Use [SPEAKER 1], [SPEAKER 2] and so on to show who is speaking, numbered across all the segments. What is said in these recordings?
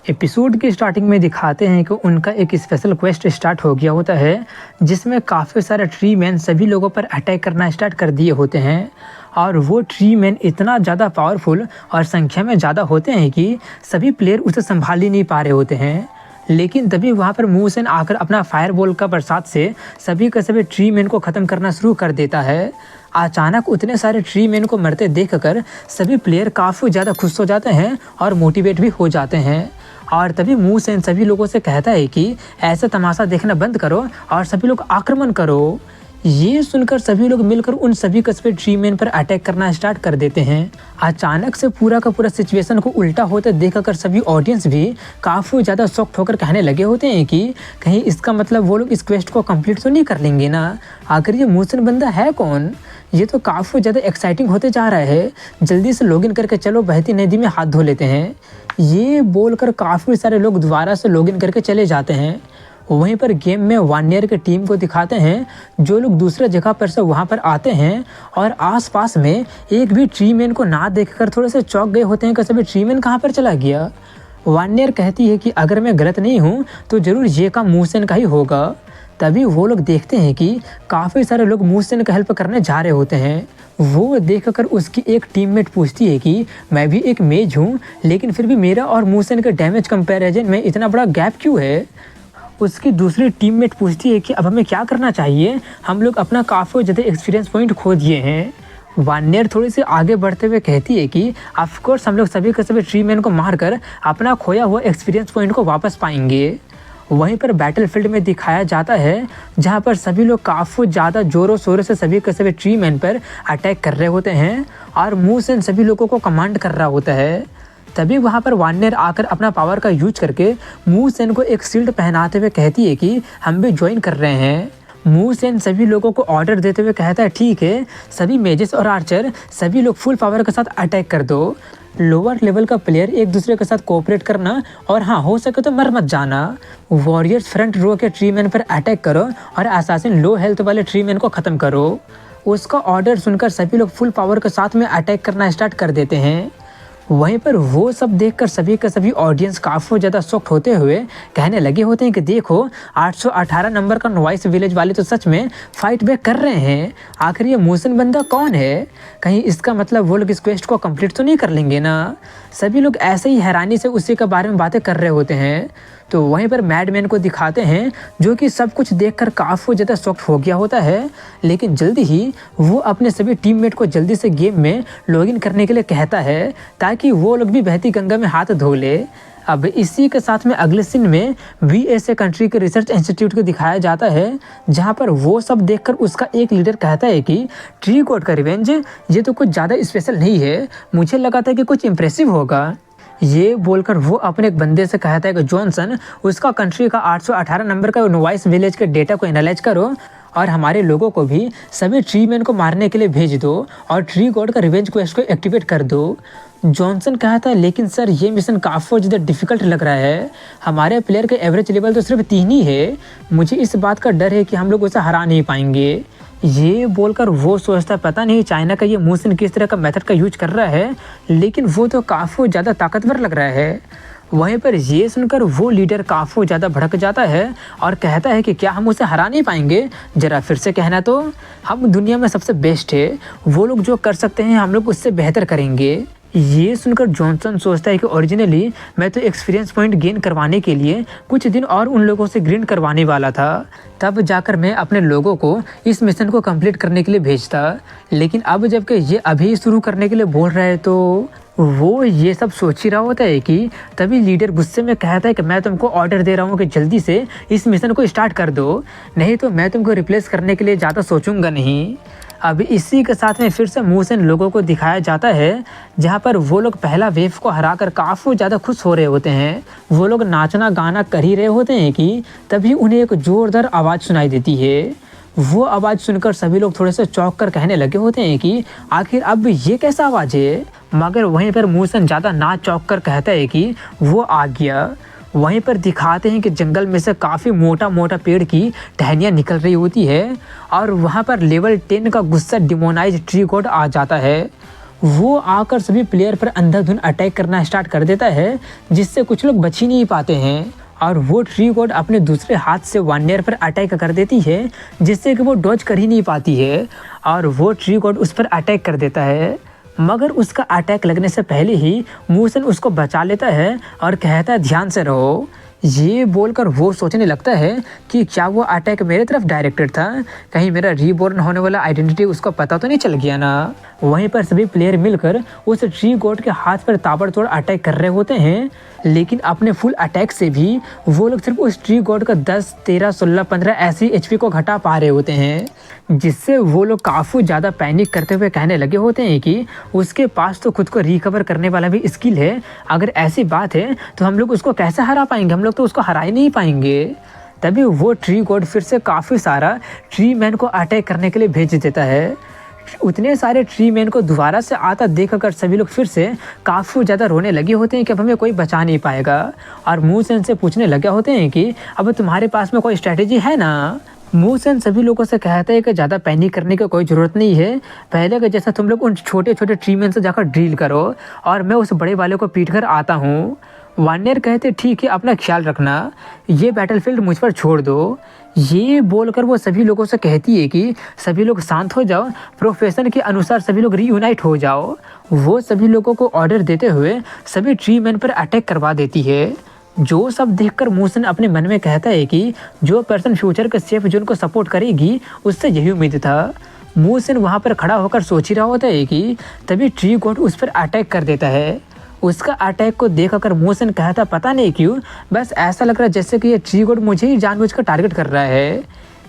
[SPEAKER 1] Episode की starting में दिखाते हैं कि उनका एक स्पेशल क्वेस्ट स्टार्ट हो गया होता है जिसमें काफ़ी सारे ट्री मैन सभी लोगों पर अटैक करना स्टार्ट कर दिए होते हैं। और वो ट्री मैन इतना ज़्यादा पावरफुल और संख्या में ज़्यादा होते हैं कि सभी प्लेयर उसे संभाल ही नहीं पा रहे होते हैं। लेकिन तभी वहाँ पर मूसेन आकर अपना फायर बॉल का बरसात से सभी के सभी ट्री मैन को ख़त्म करना शुरू कर देता है। अचानक उतने सारे ट्री मैन को मरते देखकर सभी प्लेयर काफ़ी ज़्यादा खुश हो जाते हैं और मोटिवेट भी हो जाते हैं। और तभी मूसेन सभी लोगों से कहता है कि ऐसा तमाशा देखना बंद करो और सभी लोग आक्रमण करो। ये सुनकर सभी लोग मिलकर उन सभी कस्बे ट्री मैन पर अटैक करना स्टार्ट कर देते हैं। अचानक से पूरा का पूरा सिचुएशन को उल्टा होते देखकर सभी ऑडियंस भी काफ़ी ज़्यादा शॉक्ड होकर कहने लगे होते हैं कि कहीं इसका मतलब वो लोग इस क्वेस्ट को कंप्लीट तो नहीं कर लेंगे ना। आखिर ये मूसेन बंदा है कौन? ये तो काफ़ी ज़्यादा एक्साइटिंग होते जा रहा है। जल्दी से लॉगिन करके चलो बहती नदी में हाथ धो लेते हैं। ये बोलकर काफ़ी सारे लोग दोबारा से लॉगिन करके चले जाते हैं। वहीं पर गेम में 1 ईयर की टीम को दिखाते हैं जो लोग दूसरे जगह पर से वहां पर आते हैं और आसपास में एक भी ट्री मैन को ना देखकर थोड़े से चौंक गए होते हैं कि सभी ट्री मैन कहाँ पर चला गया। 1 ईयर कहती है कि अगर मैं गलत नहीं हूँ तो ज़रूर ये काम मूसेन का ही होगा। तभी वो लोग देखते हैं कि काफ़ी सारे लोग मूसेन का हेल्प करने जा रहे होते हैं। वो देखकर उसकी एक टीममेट पूछती है कि मैं भी एक मेज हूँ लेकिन फिर भी मेरा और मूसेन के डैमेज कंपैरिजन में इतना बड़ा गैप क्यों है। उसकी दूसरी टीममेट पूछती है कि अब हमें क्या करना चाहिए, हम लोग अपना काफ़ी ज़्यादा एक्सपीरियंस पॉइंट खो दिए हैं। 1 ईयर थोड़ी सी आगे बढ़ते हुए कहती है कि ऑफकोर्स हम लोग सभी के सभी ट्री मैन को मारकर अपना खोया हुआ एक्सपीरियंस पॉइंट को वापस पाएंगे। वहीं पर बैटलफील्ड में दिखाया जाता है जहां पर सभी लोग काफ़ी ज़्यादा ज़ोरों शोरों से सभी के सभी ट्री मैन पर अटैक कर रहे होते हैं और मूसेन सभी लोगों को कमांड कर रहा होता है। तभी वहां पर 1 ईयर आकर अपना पावर का यूज करके मूसेन को एक शील्ड पहनाते हुए कहती है कि हम भी ज्वाइन कर रहे हैं। मूसेन सभी लोगों को ऑर्डर देते हुए कहता है ठीक है, सभी मेजेस और आर्चर सभी लोग फुल पावर के साथ अटैक कर दो। लोअर लेवल का प्लेयर एक दूसरे के साथ कोऑपरेट करना और हाँ हो सके तो मर मत जाना। वॉरियर्स फ्रंट रो के ट्री मैन पर अटैक करो और असैसिन लो हेल्थ वाले ट्री मैन को ख़त्म करो। उसका ऑर्डर सुनकर सभी लोग फुल पावर के साथ में अटैक करना स्टार्ट कर देते हैं। वहीं पर वो सब देखकर सभी के सभी ऑडियंस काफ़ी ज़्यादा शॉक्ड होते हुए कहने लगे होते हैं कि देखो 818 नंबर का नॉइस विलेज वाले तो सच में फाइट बैक कर रहे हैं। आखिर ये मूसेन बंदा कौन है? कहीं इसका मतलब वो लोग इस क्वेस्ट को कंप्लीट तो नहीं कर लेंगे ना। सभी लोग ऐसे ही हैरानी से उसी के बारे में बातें कर रहे होते हैं। तो वहीं पर मैडमैन को दिखाते हैं जो कि सब कुछ देखकर काफ़ी ज़्यादा शॉक्ड हो गया होता है। लेकिन जल्दी ही वो अपने सभी टीममेट को जल्दी से गेम में लॉगिन करने के लिए कहता है ताकि वो लोग भी बहती गंगा में हाथ धो ले। अब इसी के साथ में अगले सीन में VSA कंट्री के रिसर्च इंस्टीट्यूट को दिखाया जाता है जहां पर वो सब देखकर उसका एक लीडर कहता है कि ट्री गॉड का रिवेंज ये तो कुछ ज़्यादा स्पेशल नहीं है, मुझे लगा था कि कुछ इम्प्रेसिव होगा। ये बोलकर वो अपने एक बंदे से कहता है कि जॉनसन उसका कंट्री का 818 नंबर का नोवाइस विलेज के डेटा को एनालाइज करो और हमारे लोगों को भी सभी ट्री मैन को मारने के लिए भेज दो और ट्री गॉड का रिवेंज क्वेस्ट को एक्टिवेट कर दो। जॉनसन कहता है लेकिन सर ये मिशन काफ़ी ज़्यादा डिफिकल्ट लग रहा है, हमारे प्लेयर के एवरेज लेवल तो सिर्फ 3 ही है, मुझे इस बात का डर है कि हम लोग उसे हरा नहीं पाएंगे। ये बोलकर वो सोचता पता नहीं चाइना का ये मूसेन किस तरह का मेथड का यूज कर रहा है, लेकिन वो तो काफ़ी ज़्यादा ताकतवर लग रहा है। वहीं पर ये सुनकर वो लीडर काफ़ी ज़्यादा भड़क जाता है और कहता है कि क्या हम उसे हरा नहीं पाएंगे? ज़रा फिर से कहना तो। हम दुनिया में सबसे बेस्ट है, वो लोग जो कर सकते हैं हम लोग उससे बेहतर करेंगे। ये सुनकर जॉनसन सोचता है कि ओरिजिनली मैं तो एक्सपीरियंस पॉइंट गेन करवाने के लिए कुछ दिन और उन लोगों से ग्रिंड करवाने वाला था, तब जाकर मैं अपने लोगों को इस मिशन को कंप्लीट करने के लिए भेजता। लेकिन अब जबकि ये अभी शुरू करने के लिए बोल रहा है तो वो ये सब सोच ही रहा होता है कि तभी लीडर गुस्से में कहता है कि मैं तुमको ऑर्डर दे रहा हूँ कि जल्दी से इस मिशन को स्टार्ट कर दो, नहीं तो मैं तुमको रिप्लेस करने के लिए ज़्यादा सोचूंगा नहीं। अब इसी के साथ में फिर से मूसेन लोगों को दिखाया जाता है जहाँ पर वो लोग पहला वेव को हराकर काफ़ी ज़्यादा खुश हो रहे होते हैं। वो लोग नाचना गाना कर ही रहे होते हैं कि तभी उन्हें एक ज़ोरदार आवाज़ सुनाई देती है। वो आवाज़ सुनकर सभी लोग थोड़े से चौंक कर कहने लगे होते हैं कि आखिर अब ये कैसा आवाज़ है। मगर वहीं पर मूसेन ज़्यादा ना चौंक कर कहता है कि वो आ गया। वहीं पर दिखाते हैं कि जंगल में से काफ़ी मोटा मोटा पेड़ की टहनियाँ निकल रही होती है और वहाँ पर लेवल 10 का गुस्सा डिमोनाइज ट्री गॉड आ जाता है। वो आकर सभी प्लेयर पर अंधाधुंध अटैक करना स्टार्ट कर देता है, जिससे कुछ लोग बच ही नहीं पाते हैं। और वो ट्री गॉड अपने दूसरे हाथ से वार्नियर पर अटैक कर देती है, जिससे कि वो डॉज कर ही नहीं पाती है और वो ट्री गॉड उस पर अटैक कर देता है। मगर उसका अटैक लगने से पहले ही मूसन उसको बचा लेता है और कहता है ध्यान से रहो। ये बोलकर वो सोचने लगता है कि क्या वो अटैक मेरे तरफ डायरेक्टेड था, कहीं मेरा रीबॉर्न होने वाला आइडेंटिटी उसको पता तो नहीं चल गया ना। वहीं पर सभी प्लेयर मिलकर उस ट्री गॉड के हाथ पर ताबड़तोड़ अटैक कर रहे होते हैं, लेकिन अपने फुल अटैक से भी वो लोग सिर्फ उस ट्री गॉड का 10, 13, 16, 15 ऐसी एचपी को घटा पा रहे होते हैं, जिससे वो लोग काफ़ी ज़्यादा पैनिक करते हुए कहने लगे होते हैं कि उसके पास तो खुद को रिकवर करने वाला भी स्किल है। अगर ऐसी बात है तो हम लोग उसको कैसे हरा पाएंगे, हम लोग तो उसको हरा ही नहीं पाएंगे। तभी वो ट्री गॉड फिर से काफ़ी सारा ट्री मैन को अटैक करने के लिए भेज देता है। उतने सारे ट्री मैन को दोबारा से आता देखकर सभी लोग फिर से काफ़ी ज़्यादा रोने लगे होते हैं कि अब हमें कोई बचा नहीं पाएगा। और मूसन से पूछने लगे होते हैं कि अब तुम्हारे पास में कोई स्ट्रैटेजी है ना। मूसन सभी लोगों से कहता है कि ज़्यादा पैनिक करने की कोई ज़रूरत नहीं है, पहले के जैसा तुम लोग उन छोटे छोटे ट्री मैन से जाकर डील करो और मैं उस बड़े वाले को पीट कर आता हूँ। वार्नियर कहते ठीक है, अपना ख्याल रखना, ये बैटलफील्ड मुझ पर छोड़ दो। ये बोलकर वो सभी लोगों से कहती है कि सभी लोग शांत हो जाओ, प्रोफेशन के अनुसार सभी लोग रीयूनाइट हो जाओ। वो सभी लोगों को ऑर्डर देते हुए सभी ट्री मैन पर अटैक करवा देती है। जो सब देखकर मूसन अपने मन में कहता है कि जो पर्सन फ्यूचर के सेफ जोन को सपोर्ट करेगी उससे यही उम्मीद था। मूसन वहाँ पर खड़ा होकर सोच ही रहा होता है कि तभी ट्री गॉड उस पर अटैक कर देता है। उसका अटैक को देखकर मूसन कहता पता नहीं क्यों, बस ऐसा लग रहा है जैसे कि ये ट्री गॉड मुझे ही जानबूझकर टारगेट कर रहा है।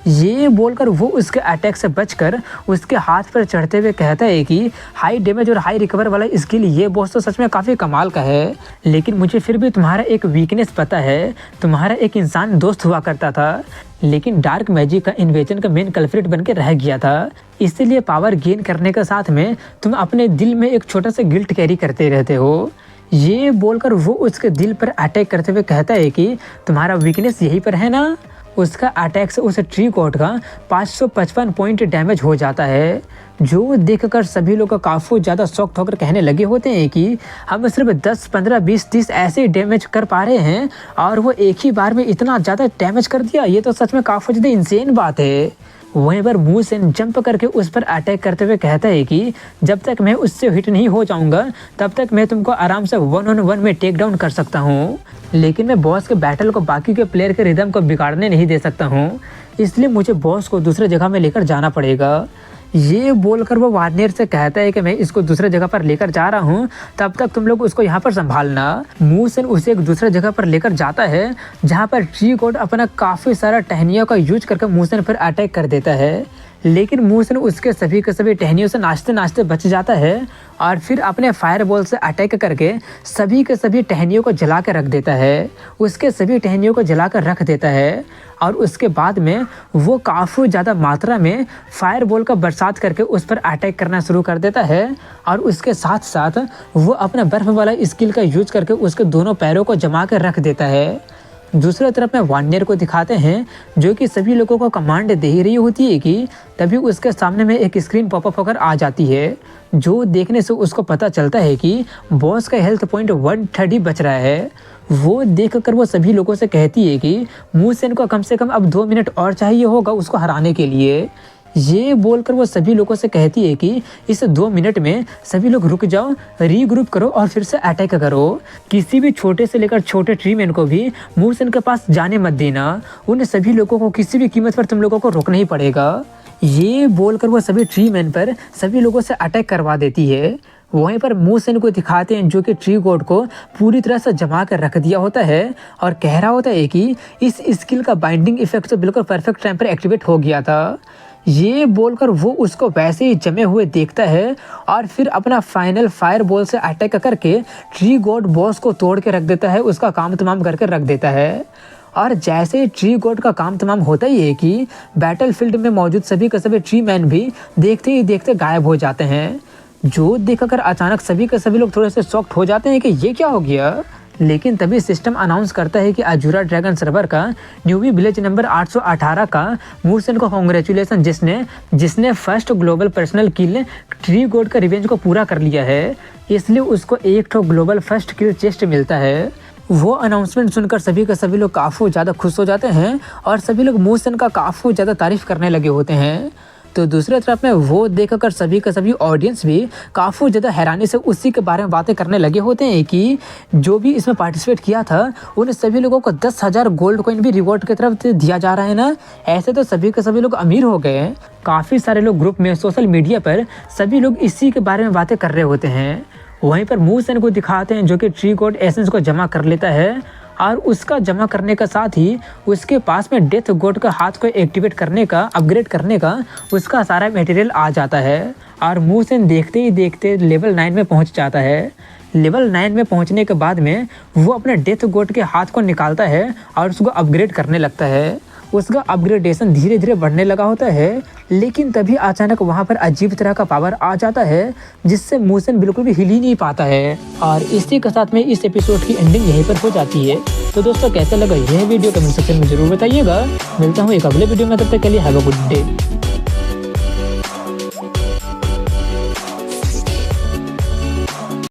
[SPEAKER 1] ये बोलकर वो उसके अटैक से बचकर उसके हाथ पर चढ़ते हुए कहता है कि हाई डैमेज और हाई रिकवर वाला स्किल ये बॉस तो सच में काफ़ी कमाल का है, लेकिन मुझे फिर भी तुम्हारा एक वीकनेस पता है। तुम्हारा एक इंसान दोस्त हुआ करता था, लेकिन डार्क मैजिक का इन्वेजन का मेन कल्प्रिट बन के रह गया था, इसलिए पावर गेन करने के साथ में तुम अपने दिल में एक छोटा सा गिल्ट कैरी करते रहते हो। ये बोलकर वो उसके दिल पर अटैक करते हुए कहता है कि तुम्हारा वीकनेस यहीं पर है ना। उसका अटैक से उस ट्री गॉड का 555 पॉइंट डैमेज हो जाता है, जो देखकर सभी लोग काफ़ी ज़्यादा शॉक्ड होकर कहने लगे होते हैं कि हम सिर्फ 10, 15, 20, 30 ऐसे डैमेज कर पा रहे हैं और वो एक ही बार में इतना ज़्यादा डैमेज कर दिया, ये तो सच में काफ़ी ज़्यादा इंसेन बात है। वहीं पर मूसन जंप करके उस पर अटैक करते हुए कहता है कि जब तक मैं उससे हिट नहीं हो जाऊंगा तब तक मैं तुमको आराम से 1-on-1 में टेक डाउन कर सकता हूँ, लेकिन मैं बॉस के बैटल को बाकी के प्लेयर के रिदम को बिगाड़ने नहीं दे सकता हूँ, इसलिए मुझे बॉस को दूसरे जगह में लेकर जाना पड़ेगा। ये बोलकर वो वार्नियर से कहता है कि मैं इसको दूसरे जगह पर लेकर जा रहा हूँ, तब तक तुम लोग उसको यहाँ पर संभालना। मूसन उसे एक दूसरे जगह पर लेकर जाता है, जहाँ पर ट्री गॉड अपना काफ़ी सारा टहनियों का यूज करके मूसन पर अटैक कर देता है, लेकिन मूसन उसके सभी के सभी टहनियों से नाचते नाचते बच जाता है और फिर अपने फायरबॉल से अटैक करके सभी के सभी टहनियों को जला कर रख देता है। उसके सभी टहनियों को जला कर रख देता है और उसके बाद में वो काफ़ी ज़्यादा मात्रा में फायरबॉल का बरसात करके उस पर अटैक करना शुरू कर देता है और उसके साथ साथ वो अपना बर्फ़ वाला स्किल का यूज करके उसके दोनों पैरों को जमा कर रख देता है। दूसरी तरफ में वार्नियर को दिखाते हैं, जो कि सभी लोगों को कमांड दे ही रही होती है कि तभी उसके सामने में एक स्क्रीन पॉपअप होकर आ जाती है, जो देखने से उसको पता चलता है कि बॉस का हेल्थ पॉइंट 130 बच रहा है। वो देखकर वो सभी लोगों से कहती है कि मूसन को कम से कम अब 2 मिनट और चाहिए होगा उसको हराने के लिए। ये बोलकर वो सभी लोगों से कहती है कि इस 2 मिनट में सभी लोग रुक जाओ, रीग्रुप करो और फिर से अटैक करो। किसी भी छोटे से लेकर छोटे ट्री मैन को भी मूसन के पास जाने मत देना, उन सभी लोगों को किसी भी कीमत पर तुम लोगों को रोकना ही पड़ेगा। ये बोलकर वो सभी ट्री मैन पर सभी लोगों से अटैक करवा देती है। वहीं पर मूसन को दिखाते हैं, जो कि ट्री गॉड को पूरी तरह से जमा कर रख दिया होता है और कह रहा होता है कि इस स्किल का बाइंडिंग इफेक्ट तो बिल्कुल परफेक्ट टाइम पर एक्टिवेट हो गया था। ये बोलकर वो उसको वैसे ही जमे हुए देखता है और फिर अपना फाइनल फायर बॉल से अटैक करके ट्री गॉड बॉस को तोड़ के रख देता है, उसका काम तमाम करके रख देता है। और जैसे ही ट्री गॉड का काम तमाम होता ही है कि बैटलफील्ड में मौजूद सभी के सभी ट्री मैन भी देखते ही देखते गायब हो जाते हैं, जो देखकर अचानक सभी के सभी लोग थोड़े से शॉक्ड हो जाते हैं कि ये क्या हो गया। लेकिन तभी सिस्टम अनाउंस करता है कि अजूरा ड्रैगन सर्वर का न्यूबी विलेज नंबर 818 का मूसेन को कांग्रेचुलेसन, जिसने फर्स्ट ग्लोबल पर्सनल किल ट्री गोड का रिवेंज को पूरा कर लिया है, इसलिए उसको एक तो ग्लोबल फर्स्ट किल चेस्ट मिलता है। वो अनाउंसमेंट सुनकर सभी के सभी लोग काफ़ी ज़्यादा खुश हो जाते हैं और सभी लोग मूसेन का काफ़ी ज़्यादा तारीफ करने लगे होते हैं। तो दूसरी तरफ में वो देखकर सभी का सभी ऑडियंस भी काफ़ी ज़्यादा हैरानी से उसी के बारे में बातें करने लगे होते हैं कि जो भी इसमें पार्टिसिपेट किया था उन सभी लोगों को 10,000 गोल्ड कॉइन भी रिवॉर्ड की तरफ से दिया जा रहा है ना। ऐसे तो सभी के सभी लोग अमीर हो गए हैं। काफ़ी सारे लोग ग्रुप में, सोशल मीडिया पर सभी लोग इसी के बारे में बातें कर रहे होते हैं। वहीं पर मूसेन को दिखाते हैं जो कि ट्री गोड एसेंस को जमा कर लेता है और उसका जमा करने के साथ ही उसके पास में डेथ गोड का हाथ को एक्टिवेट करने का, अपग्रेड करने का उसका सारा मटेरियल आ जाता है और मूसेन देखते ही देखते लेवल 9 में पहुंच जाता है। लेवल 9 में पहुंचने के बाद में वो अपने डेथ गोड के हाथ को निकालता है और उसको अपग्रेड करने लगता है। उसका अपग्रेडेशन धीरे धीरे बढ़ने लगा होता है, लेकिन तभी अचानक वहाँ पर अजीब तरह का पावर आ जाता है जिससे मूसेन बिल्कुल भी हिल ही नहीं पाता है। और इसी के साथ में इस एपिसोड की एंडिंग यहीं पर हो जाती है। तो दोस्तों कैसा लगा यह वीडियो कमेंट सेक्शन में जरूर बताइएगा। मिलता हूँ एक अगले वीडियो में, तब तक के लिए हैव अ गुड डे।